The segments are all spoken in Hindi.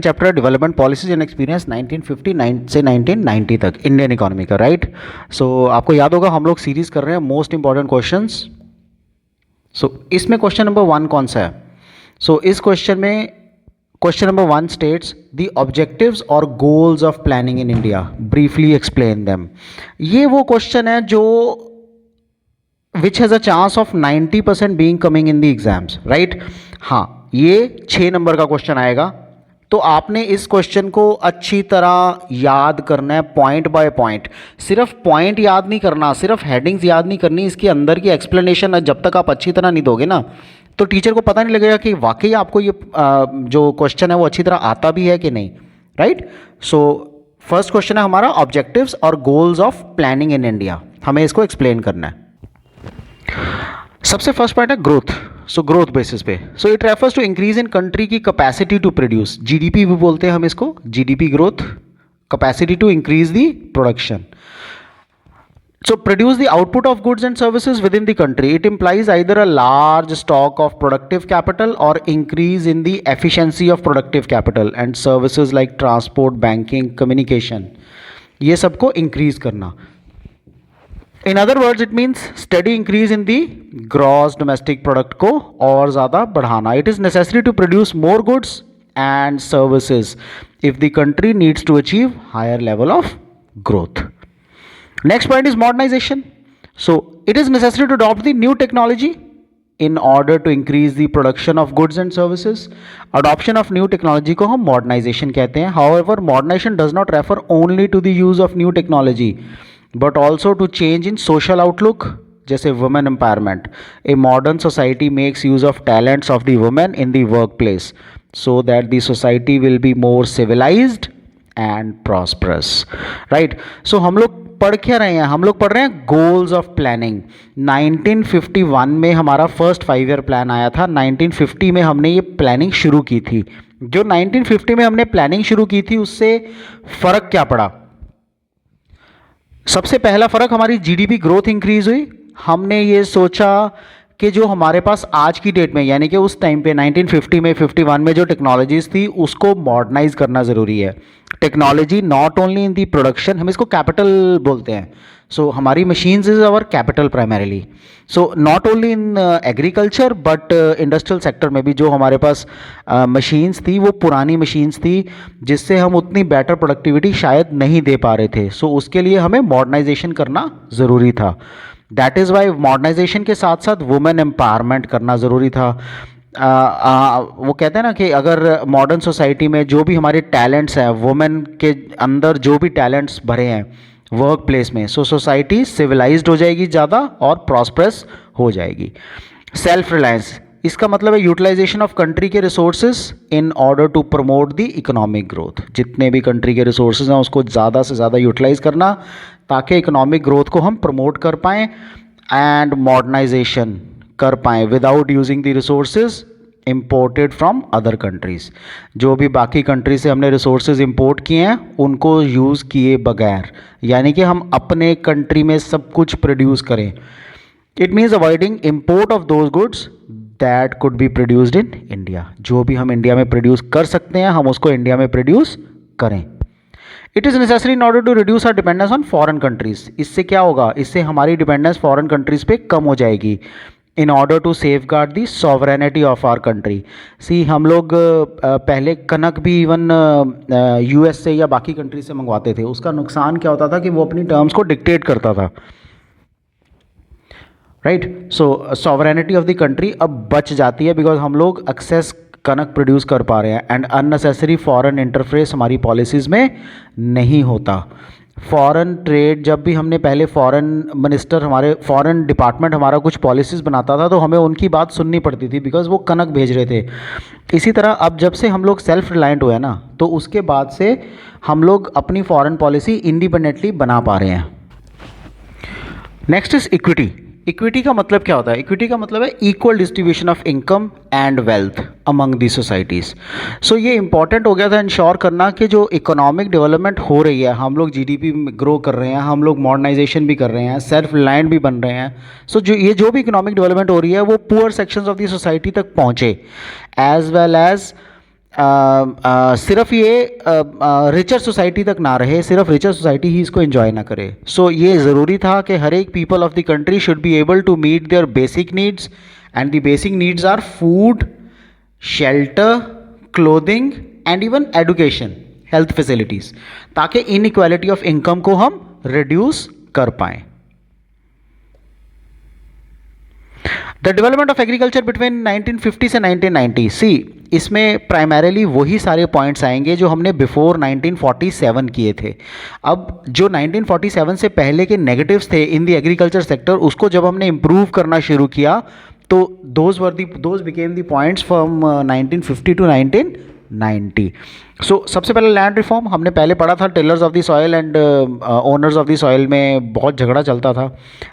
Chapter development policies and experience 1959 से 1990 तक इंडियन इकोनॉमी का, राइट। सो आपको याद होगा हम लोग सीरीज कर रहे हैं मोस्ट इंपॉर्टेंट क्वेश्चंस। सो इसमें क्वेश्चन नंबर 1 कौन सा है? सो इस क्वेश्चन में question number 1 states the objectives और goals of planning in India, briefly explain them. ये वो क्वेश्चन है जो which has a chance of 90% being coming in the exams, right. हाँ, ये 6 नंबर का क्वेश्चन आएगा। तो आपने इस क्वेश्चन को अच्छी तरह याद करना है, पॉइंट बाय पॉइंट। सिर्फ पॉइंट याद नहीं करना, सिर्फ हेडिंग्स याद नहीं करनी, इसके अंदर की एक्सप्लेनेशन जब तक आप अच्छी तरह नहीं दोगे ना, तो टीचर को पता नहीं लगेगा कि वाकई आपको ये जो क्वेश्चन है वो अच्छी तरह आता भी है कि नहीं, राइट। सो फर्स्ट क्वेश्चन है हमारा ऑब्जेक्टिव्स और goals of planning in India, हमें इसको एक्सप्लेन करना है। सबसे फर्स्ट पॉइंट है ग्रोथ। सो ग्रोथ बेसिस पे, so it refers to increase in country की कैपेसिटी टू प्रोड्यूस, जीडीपी भी बोलते हैं हम इसको, GDP growth, capacity to increase the production. So produce the output of goods and services within the country. It implies either a large stock of productive capital or increase in the efficiency of productive capital and services like transport, banking, communication. ये सबको increase करना. In other words, it means steady increase in the gross domestic product को और ज़्यादा बढ़ाना. It is necessary to produce more goods and services if the country needs to achieve higher level of growth. Next point is modernization. So it is necessary to adopt the new technology in order to increase the production of goods and services. Adoption of new technology को हम modernization कहते हैं. However, modernization does not refer only to the use of new technology, but also to change in social outlook, जैसे women empowerment. A modern society makes use of talents of the women in the workplace so that the society will be more civilized and prosperous, right? So हम लोग पढ़ क्या रहे हैं? हम लोग पढ़ रहे हैं गोल्स ऑफ प्लानिंग। 1951 में हमारा फर्स्ट 5 ईयर प्लान आया था। 1950 में हमने ये प्लानिंग शुरू की थी। जो 1950 में हमने प्लानिंग शुरू की थी उससे फ़र्क क्या पड़ा? सबसे पहला फ़र्क, हमारी जीडीपी ग्रोथ इंक्रीज हुई। हमने ये सोचा कि जो हमारे पास आज की डेट में, यानी कि उस टाइम पे 1950 में 51 में जो टेक्नोलॉजीज़ थी उसको मॉडर्नाइज करना ज़रूरी है। Technology not only in the production, हम इसको कैपिटल बोलते हैं। सो हमारी machines is our capital primarily. So not only in agriculture but industrial sector में भी जो हमारे पास मशीन्स थी वो पुरानी मशीन्स थी जिससे हम उतनी बेटर प्रोडक्टिविटी शायद नहीं दे पा रहे थे। सो उसके लिए हमें मॉडर्नाइजेशन करना ज़रूरी था। दैट इज़ वाई मॉडर्नाइजेशन के साथ साथ वुमेन एम्पावरमेंट करना ज़रूरी था। वो कहते हैं ना कि अगर मॉडर्न सोसाइटी में जो भी हमारे टैलेंट्स हैं, वुमेन के अंदर जो भी टैलेंट्स भरे हैं वर्क प्लेस में, सो सोसाइटी सिविलाइज्ड हो जाएगी ज़्यादा और प्रॉस्परस हो जाएगी। सेल्फ रिलायंस, इसका मतलब है यूटिलाइजेशन ऑफ कंट्री के resources in order to promote the economic growth. जितने भी कंट्री के रिसोर्सेज हैं उसको ज़्यादा से ज़्यादा यूटिलाइज करना ताकि इकोनॉमिक ग्रोथ को हम प्रमोट कर पाएँ एंड मॉडर्नाइजेशन कर पाएँ without using the resources imported from other countries. जो भी बाकी कंट्री से हमने रिसोर्सेज इम्पोर्ट किए हैं उनको यूज़ किए बगैर, यानी कि हम अपने कंट्री में सब कुछ प्रोड्यूस करें। It means avoiding import of those goods that could be produced in India. जो भी हम इंडिया में प्रोड्यूस कर सकते हैं हम उसको इंडिया में प्रोड्यूस करें। It is necessary in order to reduce our dependence on foreign countries. इससे क्या होगा? इससे हमारी डिपेंडेंस फॉरेन कंट्रीज़ पे कम हो जाएगी। In order to safeguard the sovereignty of our country. See हम लोग पहले कनक भी इवन यूएस से या बाकी कंट्री से मंगवाते थे। उसका नुकसान क्या होता था कि वो अपनी टर्म्स को डिक्टेट करता था, right. So sovereignty of the country अब बच जाती है बिकॉज हम लोग एक्सेस कनक प्रोड्यूस कर पा रहे हैं एंड अननेसेसरी फॉरेन इंटरफेरेंस हमारी पॉलिसीज़ में नहीं होता। फॉरेन ट्रेड, जब भी हमने पहले फॉरेन मिनिस्टर, हमारे फॉरेन डिपार्टमेंट हमारा कुछ पॉलिसीज़ बनाता था तो हमें उनकी बात सुननी पड़ती थी बिकॉज वो कनक भेज रहे थे। इसी तरह अब जब से हम लोग सेल्फ रिलायंट हुए ना तो उसके बाद से हम लोग अपनी फॉरेन पॉलिसी इंडिपेंडेंटली बना पा रहे हैं। Next is equity. इक्विटी का मतलब क्या होता है? इक्विटी का मतलब है equal distribution of income and wealth among the societies. So ये इंपॉर्टेंट हो गया था इंश्योर करना कि जो इकोनॉमिक डेवलपमेंट हो रही है, हम लोग जीडीपी ग्रो कर रहे हैं, हम लोग मॉडर्नाइजेशन भी कर रहे हैं, सेल्फ रिलायंट भी बन रहे हैं। सो जो भी इकोनॉमिक डेवलपमेंट हो रही है वो poor sections of the society तक पहुँचे एज वेल एज सिर्फ ये रिचर सोसाइटी तक ना रहे, सिर्फ रिचर सोसाइटी ही इसको एंजॉय ना करे। सो ये ज़रूरी था कि हर एक people of the country should be able to meet their basic needs, and the basic needs are food, shelter, clothing and even education, health facilities, ताकि इनइक्वालिटी ऑफ इनकम को हम रिड्यूस कर पाएँ। The development of agriculture between 1950 से 1990, सी इसमें प्राइमरीली वही सारे पॉइंट्स आएंगे जो हमने बिफोर 1947 किए थे। अब जो 1947 से पहले के नेगेटिव्स थे इन द एग्रीकल्चर सेक्टर, उसको जब हमने इम्प्रूव करना शुरू किया तो those became the points from 1950 to 1990। So सबसे पहले लैंड रिफॉर्म हमने पहले पढ़ा था, tillers of the soil and owners of the soil में बहुत झगड़ा चलता था।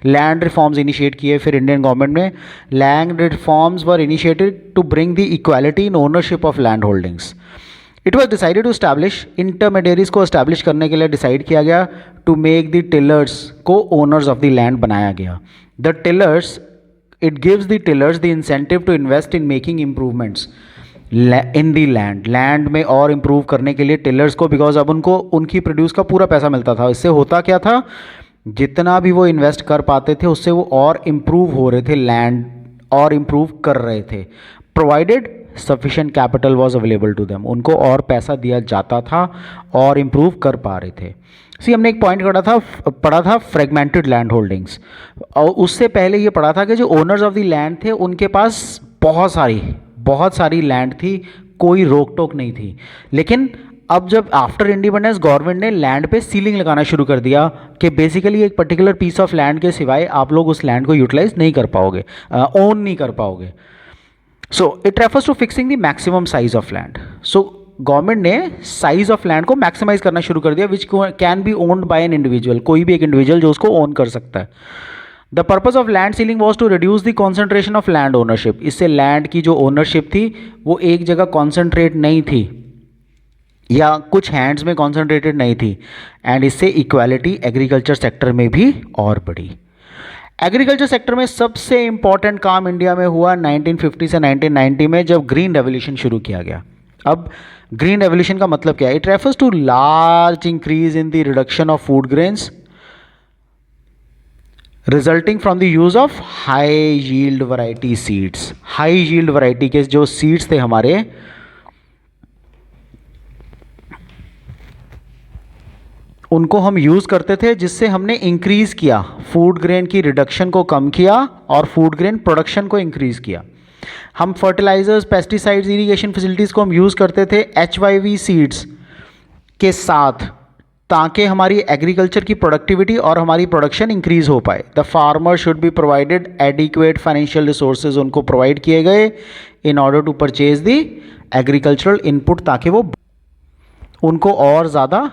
लैंड रिफॉर्म्स इनिशिएट किए फिर इंडियन गवर्नमेंट ने। Land reforms were initiated to bring the equality in ownership of land holdings. It was decided to establish, intermediaries को स्टैब्लिश करने के लिए डिसाइड किया गया टू मेक द टिलर्स को ओनर्स ऑफ द लैंड बनाया गया। The tillers, it gives the tillers the incentive to invest in making improvements in the land में और इम्प्रूव करने के लिए टिलर्स को, बिकॉज अब उनको उनकी प्रोड्यूस का पूरा पैसा मिलता था। इससे होता क्या था, जितना भी वो इन्वेस्ट कर पाते थे उससे वो और इम्प्रूव हो रहे थे, लैंड और इम्प्रूव कर रहे थे, provided sufficient capital was available to them, उनको और पैसा दिया जाता था और इम्प्रूव कर पा रहे थे। सी हमने एक पॉइंट पढ़ा था फ्रेगमेंटेड लैंड होल्डिंग्स, और उससे पहले ये पढ़ा था कि जो ओनर्स ऑफ द लैंड थे उनके पास बहुत सारी लैंड थी, कोई रोक टोक नहीं थी। लेकिन अब जब आफ्टर इंडिपेंडेंस गवर्नमेंट ने लैंड पे सीलिंग लगाना शुरू कर दिया कि बेसिकली एक पर्टिकुलर पीस ऑफ लैंड के सिवाय आप लोग उस लैंड को यूटिलाइज नहीं कर पाओगे, ओन नहीं कर पाओगे। So it refers to fixing the maximum size of land. So government ने साइज ऑफ लैंड को मैक्सिमाइज करना शुरू कर दिया, which can be owned by an individual, कोई भी एक इंडिविजुअल जो उसको ओन कर सकता है। The purpose of land ceiling was to reduce the concentration of land ownership. इससे लैंड की जो ओनरशिप थी वो एक जगह कॉन्सेंट्रेट नहीं थी या कुछ हैंड्स में कॉन्सेंट्रेटेड नहीं थी, एंड इससे इक्वालिटी एग्रीकल्चर सेक्टर में भी और बढ़ी। एग्रीकल्चर सेक्टर में सबसे इंपॉर्टेंट काम इंडिया में हुआ 1950 से 1990 में, जब ग्रीन रेवोल्यूशन शुरू किया गया। अब ग्रीन रेवोल्यूशन का मतलब क्या है? It refers to large increase in the reduction of food grains resulting from the use of high yield variety seeds. High yield variety के जो सीड्स थे हमारे, उनको हम यूज करते थे, जिससे हमने इंक्रीज किया फूड ग्रेन की रिडक्शन को, कम किया और फूड ग्रेन प्रोडक्शन को इंक्रीज किया। हम फर्टिलाइजर्स, पेस्टिसाइड्स, इरिगेशन फैसिलिटीज को हम यूज करते थे HYV सीड्स के साथ, ताकि हमारी एग्रीकल्चर की प्रोडक्टिविटी और हमारी प्रोडक्शन इंक्रीज हो पाए। The farmer should be provided adequate financial resources, उनको प्रोवाइड किए गए in order to purchase the agricultural input, ताकि वो उनको और ज़्यादा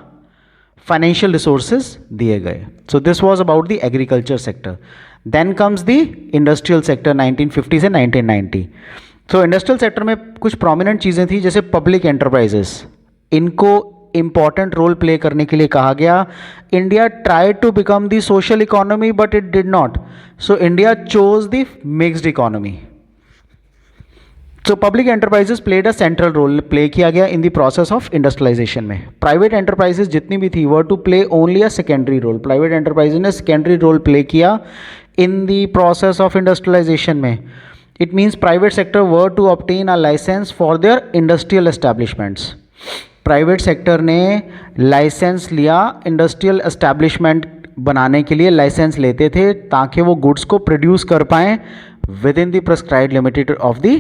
फाइनेंशियल रिसोर्सेज दिए गए। So this was about the agriculture sector. Then comes the industrial sector 1950 से 1990। तो इंडस्ट्रियल सेक्टर में कुछ प्रोमिनेंट चीज़ें थी, जैसे पब्लिक एंटरप्राइजेस, इनको इंपॉर्टेंट रोल प्ले करने के लिए कहा गया। India tried to become the social economy but it did not, so India chose the mixed economy. So public enterprises played a central role, play किया गया in the process of industrialisation में। प्राइवेट एंटरप्राइजेस जितनी भी थी were to play only a secondary role, private enterprises ने सेकेंडरी रोल प्ले किया in the process of industrialisation में। It means private sector were to obtain a license for their industrial establishments. Private sector ने लाइसेंस लिया, इंडस्ट्रियल एस्टैब्लिशमेंट बनाने के लिए लाइसेंस लेते थे, ताकि वो गुड्स को प्रोड्यूस कर पाएँ with in the prescribed limited of the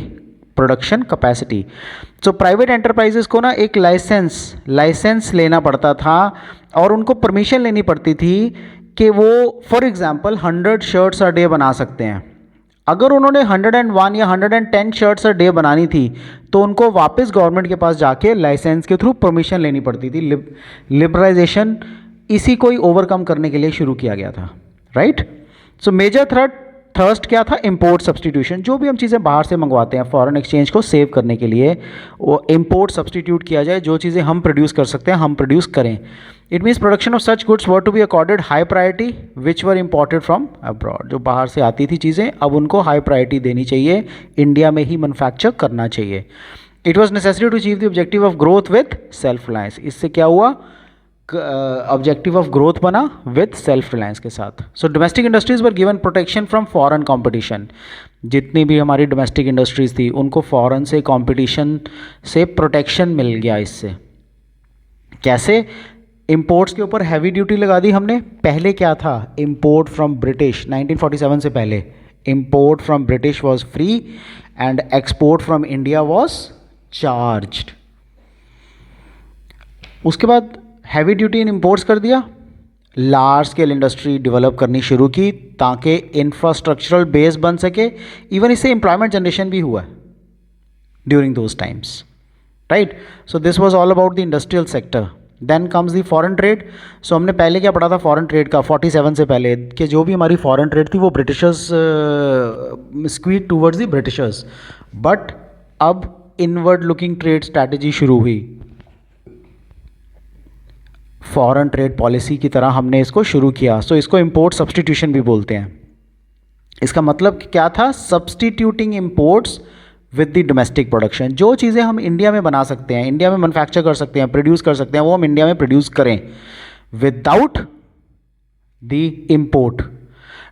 production capacity. So private enterprises को ना एक लाइसेंस लेना पड़ता था, और उनको परमिशन लेनी पड़ती थी कि वो for example 100 shirts a day बना सकते हैं। अगर उन्होंने 101 या 110 शर्ट्स अ डे बनानी थी, तो उनको वापस गवर्नमेंट के पास जाके लाइसेंस के थ्रू परमिशन लेनी पड़ती थी। लिबरलाइजेशन इसी को ही ओवरकम करने के लिए शुरू किया गया था, राइट। सो मेजर थर्स्ट क्या था? Import substitution. जो भी हम चीज़ें बाहर से मंगवाते हैं फॉरेन एक्सचेंज को सेव करने के लिए, वो इंपोर्ट सब्सटीट्यूट किया जाए, जो चीज़ें हम प्रोड्यूस कर सकते हैं हम प्रोड्यूस करें। It means production of such goods were to be accorded high priority which were imported from abroad. जो बाहर से आती थी चीज़ें, अब उनको हाई प्रायोरिटी देनी चाहिए, इंडिया में ही मैन्युफैक्चर करना चाहिए। It was necessary to achieve the objective of growth with self reliance. इससे क्या हुआ, ऑब्जेक्टिव ऑफ ग्रोथ बना विथ सेल्फ रिलायंस के साथ। So domestic industries were given protection from foreign competition. जितनी भी हमारी डोमेस्टिक इंडस्ट्रीज थी उनको फॉरेन से कंपटीशन से प्रोटेक्शन मिल गया। इससे कैसे, इंपोर्ट्स के ऊपर हैवी ड्यूटी लगा दी हमने। पहले क्या था, इंपोर्ट फ्रॉम ब्रिटिश 1947 से पहले import from British was free and export from India was charged. उसके बाद हैवी ड्यूटी इन इंपोर्ट्स कर दिया, लार्ज स्केल इंडस्ट्री डेवलप करनी शुरू की ताकि इंफ्रास्ट्रक्चरल बेस बन सके। इवन इससे एम्प्लॉयमेंट जनरेशन भी हुआ during those times, right. So this was all about the industrial sector. Then comes the foreign trade. So हमने पहले क्या पढ़ा था फॉरेन ट्रेड का 47 से पहले, कि जो भी हमारी फॉरेन ट्रेड थी वो Britishers squid towards the Britishers. But अब इनवर्ड लुकिंग ट्रेड स्ट्रैटेजी शुरू हुई, फॉरेन ट्रेड पॉलिसी की तरह हमने इसको शुरू किया। सो इसको इंपोर्ट सब्सटीट्यूशन भी बोलते हैं। इसका मतलब क्या था, substituting imports with the domestic production. जो चीज़ें हम इंडिया में बना सकते हैं, इंडिया में मैन्युफैक्चर कर सकते हैं, प्रोड्यूस कर सकते हैं, वो हम इंडिया में प्रोड्यूस करें without the import.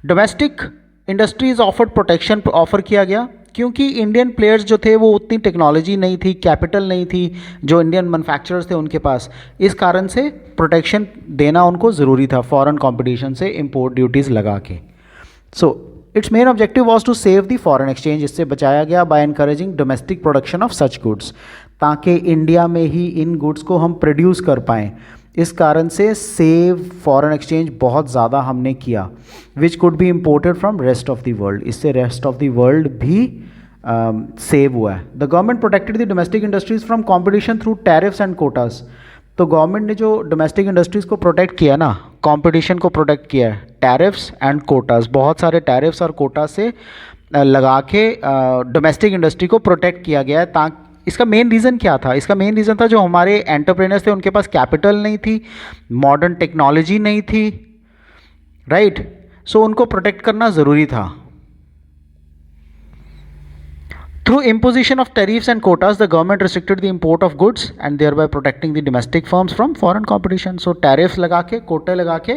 Domestic industries offered protection offer किया गया क्योंकि इंडियन प्लेयर्स जो थे वो उतनी टेक्नोलॉजी नहीं थी, कैपिटल नहीं थी जो इंडियन मैन्युफैक्चरर्स थे उनके पास। इस कारण से प्रोटेक्शन देना उनको ज़रूरी था फॉरेन कंपटीशन से इंपोर्ट ड्यूटीज़ लगा के। So its main objective was to save the foreign exchange. इससे बचाया गया by encouraging domestic production of such goods, ताकि इंडिया में ही इन गुड्स को हम प्रोड्यूस कर पाएँ। इस कारण से सेव फॉरेन एक्सचेंज बहुत ज़्यादा हमने किया, which could be imported from rest of the world. इससे रेस्ट ऑफ द वर्ल्ड भी सेव हुआ है। The government protected the domestic industries from competition through tariffs and quotas. तो गवर्नमेंट ने जो डोमेस्टिक इंडस्ट्रीज़ को प्रोटेक्ट किया ना, कंपटीशन को प्रोटेक्ट किया है, टैरिफ्स एंड कोटास, बहुत सारे टैरिफ्स और कोटा से लगा के डोमेस्टिक इंडस्ट्री को प्रोटेक्ट किया गया है। ताकि इसका मेन रीज़न क्या था, इसका मेन रीज़न था जो हमारे एंटरप्रेन्योर्स थे उनके पास कैपिटल नहीं थी, मॉडर्न टेक्नोलॉजी नहीं थी, राइट। सो उनको प्रोटेक्ट करना ज़रूरी था। Through imposition of tariffs and quotas, the government restricted the import of goods and thereby protecting the domestic firms from foreign competition. So tariffs लगा के, कोटे लगा के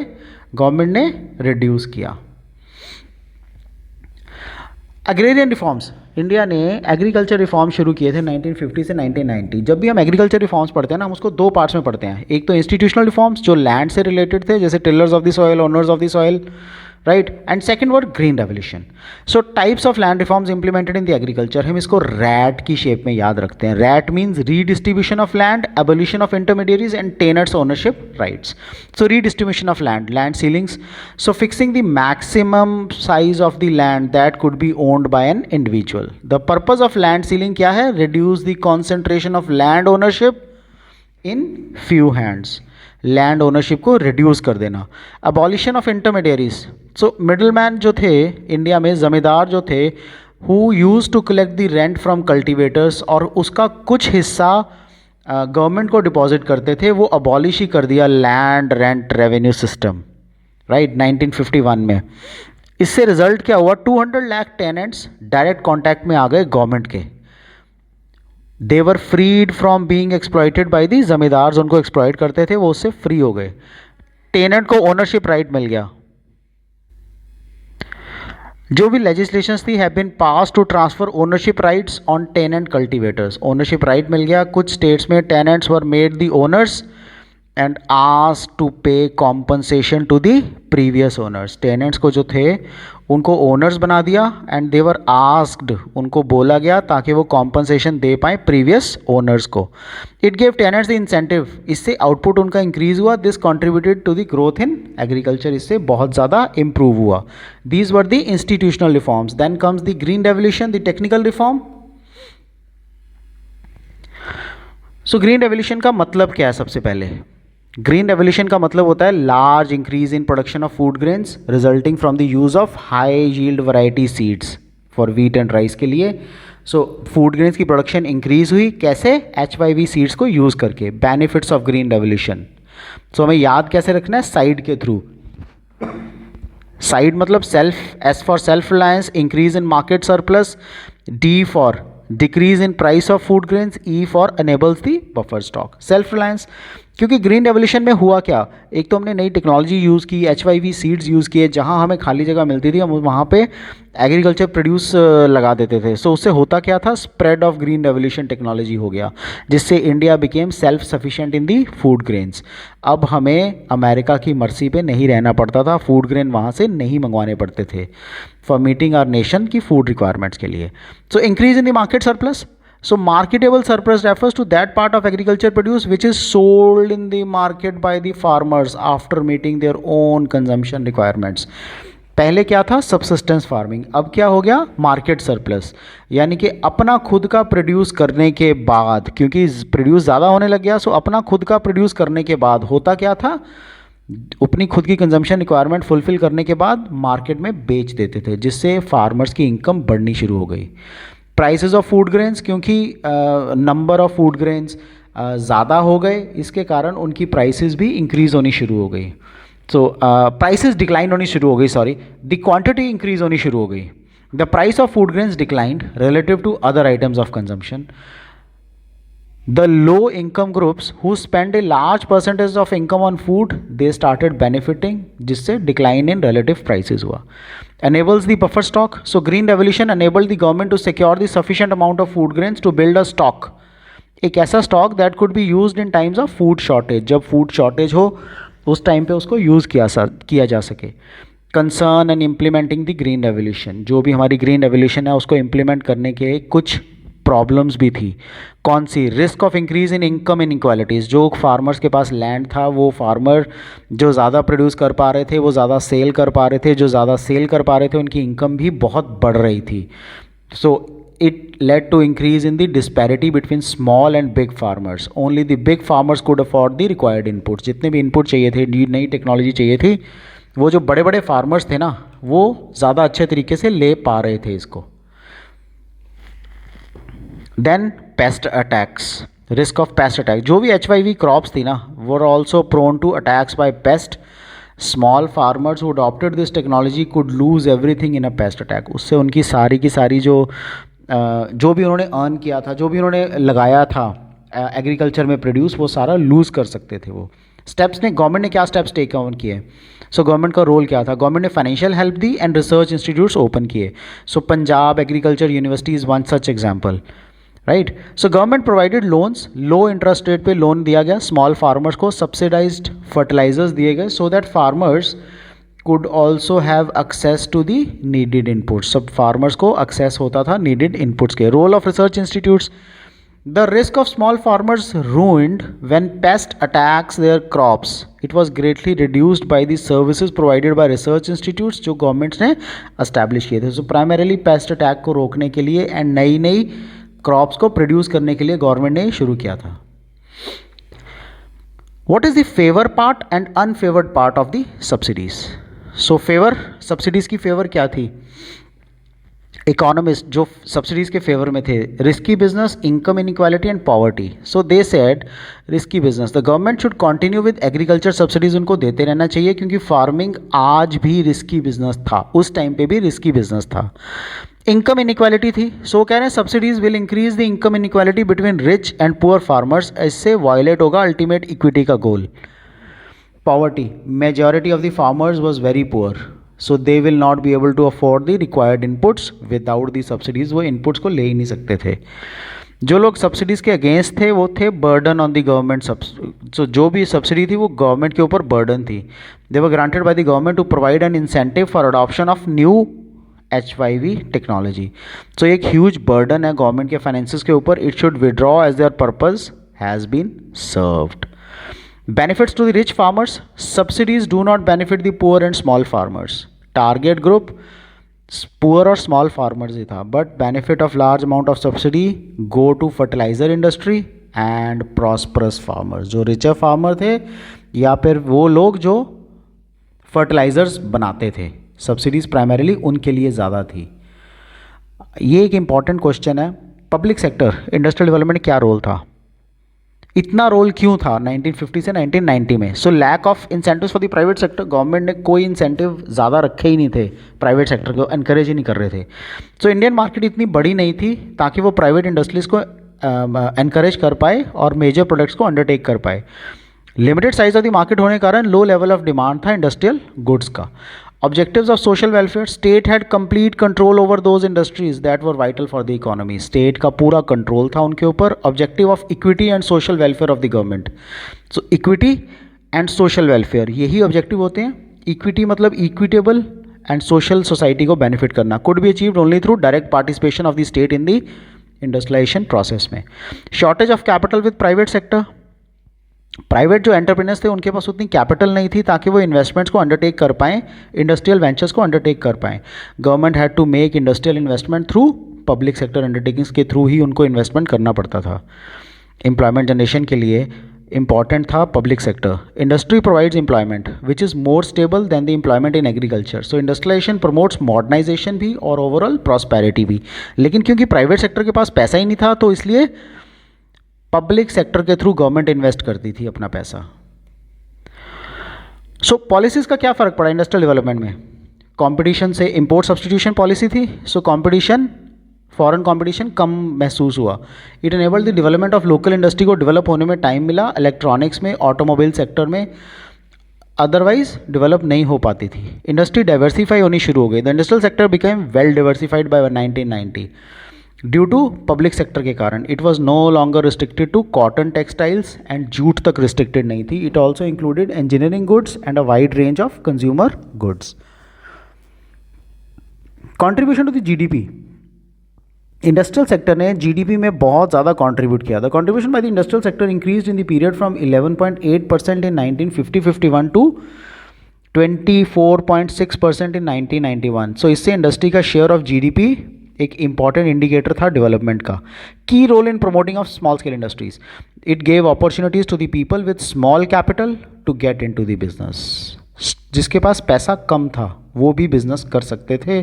गवर्नमेंट ने रिड्यूस किया। एग्रेरियन रिफॉर्म्स, इंडिया ने एग्रीकल्चर रिफॉर्म शुरू किए थे 1950 से 1990। जब भी हम एग्रीकल्चर रिफॉर्म्स पढ़ते हैं ना, हम उसको दो पार्ट्स में पढ़ते हैं। एक तो इंस्टीट्यूशनल रिफॉर्म्स जो लैंड से रिलेटेड थे, जैसे tillers of the soil, owners of the soil, right. And second word green revolution. So types of land reforms implemented in the agriculture, हम इसको रैट की शेप में याद रखते हैं। RAT means redistribution of land, abolition of intermediaries and tenures ownership rights. So redistribution of land, land ceilings, so fixing the maximum size of the land that could be owned by an individual. The purpose of land ceiling क्या है, reduce the concentration of land ownership in few hands, land ownership को रिड्यूस कर देना। Abolition of intermediaries, so middleman जो थे इंडिया में, जमींदार जो थे, who use to collect the rent from cultivators, और उसका कुछ हिस्सा गवर्नमेंट को डिपॉजिट करते थे, वो अबॉलिश ही कर दिया land rent revenue system, right, 1951 में। इससे रिजल्ट क्या हुआ, 200 लाख टेनेंट्स डायरेक्ट कॉन्टैक्ट में आ गए गवर्नमेंट के। They were freed from being exploited by the, zamindar उनको एक्सप्लॉइट करते थे वो उससे फ्री हो गए। टेनेंट को ओनरशिप राइट मिल गया। जो भी लेजिस्लेशंस थी have been passed to transfer ownership rights on tenant cultivators, ownership right मिल गया। कुछ स्टेट्स में tenants were made the owners and asked to pay compensation to the previous owners. Tenants को जो थे उनको ओनर्स बना दिया एंड दे वर आस्क्ड, उनको बोला गया ताकि वो कॉम्पनसेशन दे पाएँ प्रीवियस ओनर्स को। It gave tenants the incentive, इससे आउटपुट उनका इंक्रीज हुआ। This contributed to the growth in agriculture, इससे बहुत ज़्यादा इंप्रूव हुआ। These were the institutional reforms. Then comes the green revolution, the technical reform. So green revolution का मतलब क्या है, सबसे पहले ग्रीन रेवोल्यूशन का मतलब होता है large increase in production of food grains resulting from the use of high yield variety seeds for wheat and rice के लिए। सो फूड ग्रेन्स की प्रोडक्शन इंक्रीज हुई कैसे, HYV सीड्स को यूज करके। बेनिफिट्स ऑफ ग्रीन रेवोल्यूशन, सो हमें याद कैसे रखना है, साइड के थ्रू। साइड मतलब self, S for self reliance, increase in market surplus, D for decrease in price of food grains, E for enables the buffer stock. Self reliance, क्योंकि ग्रीन रेवोल्यूशन में हुआ क्या, एक तो हमने नई टेक्नोलॉजी यूज़ की, HYV सीड्स यूज़ किए, जहाँ हमें खाली जगह मिलती थी हम वहाँ पे एग्रीकल्चर प्रोड्यूस लगा देते थे। सो उससे होता क्या था, spread of green revolution technology हो गया, जिससे इंडिया बिकेम सेल्फ सफिशिएंट इन दी फूड ग्रेन्स। अब हमें अमेरिका की मर्जी पे नहीं रहना पड़ता था, फूड ग्रेन वहाँ से नहीं मंगवाने पड़ते थे फॉर मीटिंग आवर नेशन की फूड रिक्वायरमेंट्स के लिए। So increase in the market surplus, so marketable surplus refers to that part of agriculture produce which is sold in the market by the farmers after meeting their own consumption requirements। पहले क्या था, सबसिस्टेंस फार्मिंग, अब क्या हो गया, मार्केट सरप्लस, यानी कि अपना खुद का प्रोड्यूस करने के बाद, क्योंकि प्रोड्यूस ज़्यादा होने लग गया, सो अपना खुद का प्रोड्यूस करने के बाद होता क्या था, अपनी खुद की कंजम्पशन रिक्वायरमेंट फुलफिल करने के बाद मार्केट में बेच देते थे, जिससे फार्मर्स की इनकम बढ़नी शुरू हो गई। प्राइसेस ऑफ फूड ग्रेन्स, क्योंकि नंबर ऑफ फूड ग्रेन्स ज़्यादा हो गए, इसके कारण उनकी प्राइसेस भी इंक्रीज़ होनी शुरू हो गई। सो प्राइसेस डिक्लाइन होनी शुरू हो गई, सॉरी, द क्वांटिटी इंक्रीज होनी शुरू हो गई। The price of food grains declined relative to other items of consumption. The low income groups who spend a large percentage of income on food, they started benefiting, जिससे decline in relative prices हुआ। Enables the buffer stock, so green revolution enabled the government to secure the sufficient amount of food grains to build a stock, एक ऐसा stock that could be used in times of food shortage, जब food shortage हो उस टाइम पे उसको यूज़ किया जा सके। Concern and implementing the green revolution, जो भी हमारी green revolution है उसको implement करने के कुछ प्रॉब्लम्स भी थी। कौन सी, risk of increase in income inequalities, जो फार्मर्स के पास लैंड था वो फार्मर जो ज़्यादा प्रोड्यूस कर पा रहे थे वो ज़्यादा सेल कर पा रहे थे, जो ज़्यादा सेल कर पा रहे थे उनकी इनकम भी बहुत बढ़ रही थी। So it led to increase in the disparity between small and big farmers. Only the big farmers could afford the required input, जितने भी इनपुट चाहिए थे, नई टेक्नोलॉजी चाहिए थी, वो जो बड़े बड़े फार्मर्स थे ना वो ज़्यादा अच्छे तरीके से ले पा रहे थे इसको। Then pest attacks, risk of pest attack, जो भी HYV क्रॉप्स थी ना वो are also prone to attacks by pest. Small farmers who adopted this technology could lose everything in a pest attack. उससे उनकी सारी की सारी जो भी उन्होंने अर्न किया था, जो भी उन्होंने लगाया था एग्रीकल्चर में प्रोड्यूस, वो सारा लूज़ कर सकते थे वो। स्टेप्स ने, गवर्नमेंट ने क्या स्टेप्स टेक ऑन किए, सो गवर्नमेंट का रोल क्या था, गवर्नमेंट ने फाइनेंशियल हेल्प दी एंड रिसर्च इंस्टीट्यूट्स ओपन किए। सो Punjab agriculture university is one such example, right. So government provided loans, low interest rate पे लोन दिया गया, स्मॉल फार्मर्स को सब्सिडाइज्ड फर्टिलाइजर्स दिए गए, so that farmers could also have access to the needed inputs, सब फार्मर्स को एक्सेस होता था नीडेड इनपुट्स के। Role of research institutes, the risk of small farmers ruined when pest attacks their crops, it was greatly reduced by the services provided by research institutes जो गवर्नमेंट्स ने एस्टैब्लिश किए थे। सो प्राइमरीली पेस्ट अटैक को रोकने के लिए एंड नई नई क्रॉप्स को प्रोड्यूस करने के लिए गवर्नमेंट ने शुरू किया था। What is the favour part and unfavoured part of the subsidies. So favour, subsidies की फेवर क्या थी, इकोनॉमिस्ट जो सब्सिडीज़ के फेवर में थे, risky business, income inequality and poverty. So they said risky business, the government should continue with agriculture subsidies, उनको देते रहना चाहिए क्योंकि फार्मिंग आज भी रिस्की बिजनेस था, उस टाइम पे भी रिस्की बिजनेस था। इनकम इनइक्वालिटी थी, सो कह रहे हैं subsidies will increase the income inequality between rich and poor farmers, इससे वायलेट होगा अल्टीमेट इक्विटी का goal. Poverty, majority of the farmers was very poor, so they will not be able to afford the required inputs without the subsidies, वो इनपुट्स को ले ही नहीं सकते थे। जो लोग सब्सिडीज़ के अगेंस्ट थे वो थे बर्डन ऑन द गवर्नमेंट, सो जो भी सब्सिडी थी वो गवर्नमेंट के ऊपर बर्डन थी। They were granted by the government to provide an incentive for adoption of new HYV technology. सो एक ह्यूज बर्डन है गवर्नमेंट के फाइनेंसेस के ऊपर, it should withdraw as their purpose has been served. Benefits to the rich farmers, subsidies do not benefit the poor and small farmers. Target group poor और small farmers ही था, but benefit of large amount of subsidy go to fertilizer industry and prosperous farmers, जो richer farmer थे या फिर वो लोग जो fertilizers बनाते थे, subsidies primarily उनके लिए ज़्यादा थी। ये एक important question है, पब्लिक सेक्टर इंडस्ट्रियल डेवलपमेंट क्या रोल था। इतना रोल क्यों था 1950 से 1990 में? So lack of incentives for the private sector, government ने कोई इंसेंटिव ज़्यादा रखे ही नहीं थे, प्राइवेट सेक्टर को एनकरेज ही नहीं कर रहे थे। सो इंडियन मार्केट इतनी बड़ी नहीं थी ताकि वो प्राइवेट इंडस्ट्रीज़ को एनकरेज कर पाए और मेजर प्रोडक्ट्स को अंडरटेक कर पाए। Limited size of the market होने के कारण लो लेवल ऑफ डिमांड था इंडस्ट्रियल गुड्स का। Objectives of social welfare, state had complete control over those industries that were vital for the economy, state का पूरा कंट्रोल था उनके ऊपर। Objective of equity and social welfare of the government, so equity and social welfare यही ऑब्जेक्टिव होते हैं। इक्विटी मतलब इक्विटेबल एंड सोशल सोसाइटी को बेनिफिट करना, could be achieved only through direct participation of the state in the industrialisation process में। Shortage of capital with private sector, private जो एंटरप्रेन्योर्स थे उनके पास उतनी कैपिटल नहीं थी ताकि वो इन्वेस्टमेंट्स को अंडरटेक कर पाएँ, इंडस्ट्रियल वेंचर्स को अंडरटेक कर पाएँ। Government had to make industrial investment through public sector undertakings के थ्रू ही उनको इन्वेस्टमेंट करना पड़ता था। एम्प्लॉयमेंट जनरेशन के लिए इंपॉर्टेंट था public sector. Industry provides employment which is more stable than the employment in agriculture, so industrialization promotes modernization भी और ओवरऑल प्रॉस्पेरिटी भी। लेकिन क्योंकि प्राइवेट सेक्टर के पास पैसा ही नहीं था तो इसलिए पब्लिक सेक्टर के थ्रू गवर्नमेंट इन्वेस्ट करती थी अपना पैसा। सो पॉलिसीज़ का क्या फ़र्क पड़ा इंडस्ट्रियल डेवलपमेंट में? कंपटीशन से इंपोर्ट सब्सटीट्यूशन पॉलिसी थी, सो कंपटीशन, फॉरेन कंपटीशन कम महसूस हुआ। It enabled the development of local industry को डेवलप होने में टाइम मिला, इलेक्ट्रॉनिक्स में, ऑटोमोबाइल सेक्टर में अदरवाइज डेवलप नहीं हो पाती थी। इंडस्ट्री डाइवर्सिफाई होनी शुरू हो गई। The industrial sector became well diversified by 1990 due to public sector के कारण। It was no longer restricted to cotton textiles and jute तक रिस्ट्रिक्टेड नहीं थी। It also included engineering goods and a wide range of consumer goods. Contribution to the GDP, industrial sector ने जीडीपी में बहुत ज़्यादा कंट्रीब्यूट किया था। Contribution by the industrial sector increased in the period from 11.8% in 1950-51 to 24.6% in 1991। So इससे इंडस्ट्री का शेयर ऑफ जीडीपी एक इंपॉर्टेंट इंडिकेटर था डेवलपमेंट का। Key role in promoting of small scale industries, it gave opportunities to the people with small capital to get into the business. जिसके पास पैसा कम था वो भी बिजनेस कर सकते थे।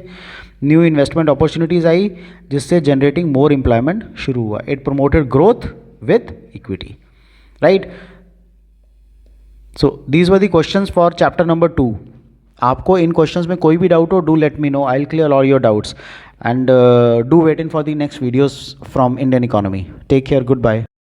न्यू इन्वेस्टमेंट अपॉर्चुनिटीज आई जिससे जनरेटिंग मोर एम्प्लॉयमेंट शुरू हुआ। It promoted growth with equity, right. So these were the questions for chapter number 2। आपको इन क्वेश्चंस में कोई भी डाउट हो, do let me know, I will clear all your doubts and do wait in for the next videos from Indian economy. Take care, goodbye.